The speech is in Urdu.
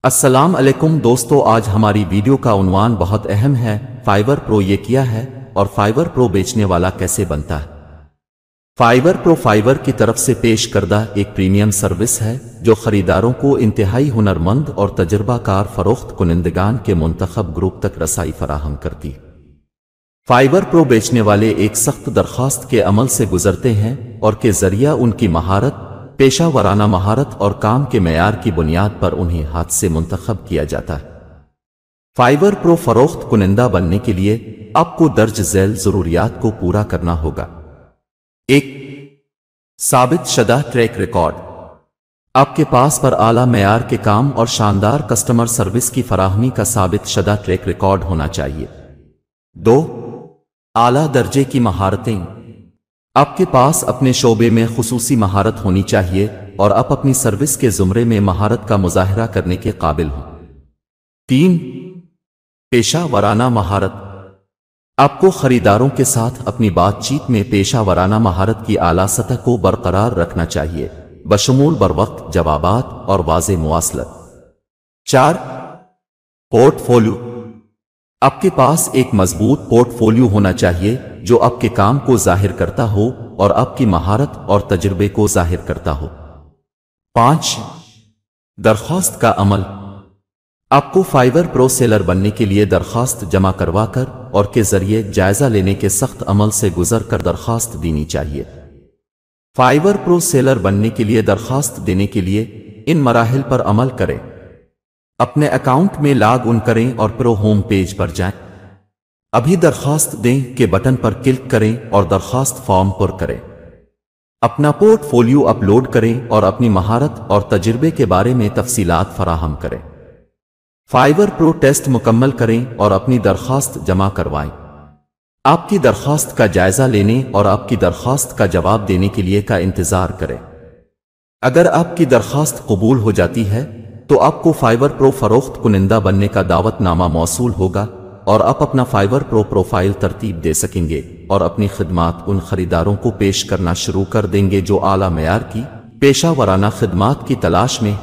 السلام علیکم دوستو، آج ہماری ویڈیو کا عنوان بہت اہم ہے۔ فائیور پرو یہ کیا ہے اور فائیور پرو بیچنے والا کیسے بنتا ہے؟ فائیور پرو فائیور کی طرف سے پیش کردہ ایک پریمیم سروس ہے جو خریداروں کو انتہائی ہنرمند اور تجربہ کار فروخت کنندگان کے منتخب گروپ تک رسائی فراہم کرتی ہے۔ فائیور پرو بیچنے والے ایک سخت درخواست کے عمل سے گزرتے ہیں اور کے ذریعہ ان کی مہارت، پیشہ ورانہ مہارت اور کام کے معیار کی بنیاد پر انہیں ہاتھ سے منتخب کیا جاتا ہے۔ فائیور پرو فروخت کنندہ بننے کے لیے آپ کو درج ذیل ضروریات کو پورا کرنا ہوگا۔ 1. ثابت شدہ ٹریک ریکارڈ۔ آپ کے پاس پر اعلیٰ معیار کے کام اور شاندار کسٹمر سروس کی فراہمی کا ثابت شدہ ٹریک ریکارڈ ہونا چاہیے۔ 2. اعلیٰ درجے کی مہارتیں۔ آپ کے پاس اپنے شعبے میں خصوصی مہارت ہونی چاہیے اور آپ اپنی سروس کے زمرے میں مہارت کا مظاہرہ کرنے کے قابل ہوں۔ 3. پیشہ ورانہ مہارت۔ آپ کو خریداروں کے ساتھ اپنی بات چیت میں پیشہ ورانہ مہارت کی اعلیٰ سطح کو برقرار رکھنا چاہیے، بشمول بروقت جوابات اور واضح مواصلت۔ 4. Port folio. آپ کے پاس ایک مضبوط پورٹ فولیو ہونا چاہیے جو آپ کے کام کو ظاہر کرتا ہو اور آپ کی مہارت اور تجربے کو ظاہر کرتا ہو۔ 5. درخواست کا عمل۔ آپ کو فائیور پرو سیلر بننے کے لیے درخواست جمع کروا کر اور کے ذریعے جائزہ لینے کے سخت عمل سے گزر کر درخواست دینی چاہیے۔ فائیور پرو سیلر بننے کے لیے درخواست دینے کے لیے ان مراحل پر عمل کریں۔ اپنے اکاؤنٹ میں لاگ ان کریں اور پرو ہوم پیج پر جائیں۔ ابھی درخواست دیں کے بٹن پر کلک کریں اور درخواست فارم پر کریں۔ اپنا پورٹ فولیو اپلوڈ کریں اور اپنی مہارت اور تجربے کے بارے میں تفصیلات فراہم کریں۔ فائیور پرو ٹیسٹ مکمل کریں اور اپنی درخواست جمع کروائیں۔ آپ کی درخواست کا جائزہ لینے اور آپ کی درخواست کا جواب دینے کے لیے کا انتظار کریں۔ اگر آپ کی درخواست قبول ہو جاتی ہے تو آپ کو فائیور پرو فروخت کنندہ بننے کا دعوت نامہ موصول ہوگا اور آپ اپنا فائیور پرو پروفائل ترتیب دے سکیں گے اور اپنی خدمات ان خریداروں کو پیش کرنا شروع کر دیں گے جو اعلیٰ معیار کی پیشہ ورانہ خدمات کی تلاش میں